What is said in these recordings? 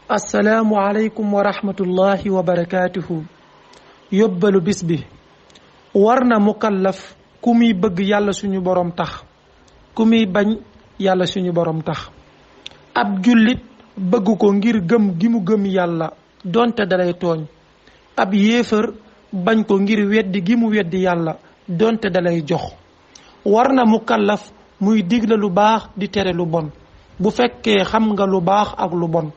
assalaamu aleykum wa rahmatullahi wa barakaatuhu. yóbbalu bis bi war na mukallaf ku muy bëgg yàlla suñu borom tax, ku muy bañ yàlla suñu borom tax. ab jullit bëgg ko ngir gëm gi mu gëm yàlla donte dalay tooñ. ab yéefar bañ ko ngir weddi gi mu weddi yàlla donte dalay jox. war na mukallaf muy digle lu baax di tere lu bon bu fekkee xam nga lu baax ak lu bon.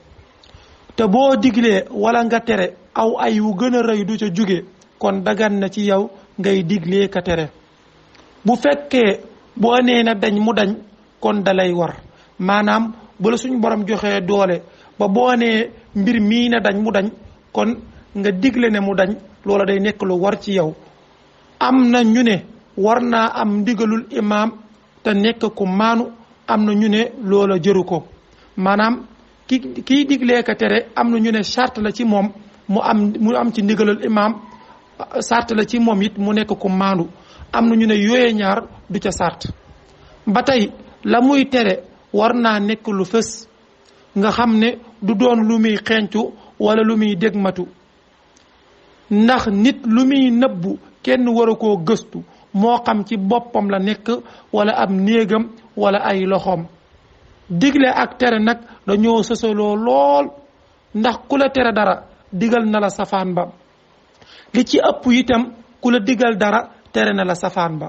te boo diglee wala nga tere aw ay wu gën a rëy du ca jóge, kon dagan na ci yow ngay diglee ka tere. bu fekkee boo nee na dañ mu dañ, kon dalay war. maanaam bu la suñu borom joxee doole ba boo nee mbir mii na dañ mu dañ, kon nga digle ne mu dañ, loola day nekk lu war ci yow. am na ñu ne war naa am ndigalul imaam te nekk ku maanu, am na ñu ne loola jëru ko. maanaam kiy diglee ka tere am na ñu ne charte la ci moom mu am ci ndigalul imaam, charte la ci moom it mu nekk ku maandu. am na ñu ne yooye ñaar du ca charte. ba tey la muy tere war naa nekk lu fës, nga xam ne du doon lu muy xencu wala lu muy dégmatu. ndax nit lu muy nëbbu kenn waru koo gëstu, moo xam ci boppam la nekk wala ab néegam wala ay loxoom. digle ak tere nag dañoo sosaloo lool, ndax ku la tere dara digal na la safaan ba. li ci ëpp itam ku la digal dara tere na la safaan ba.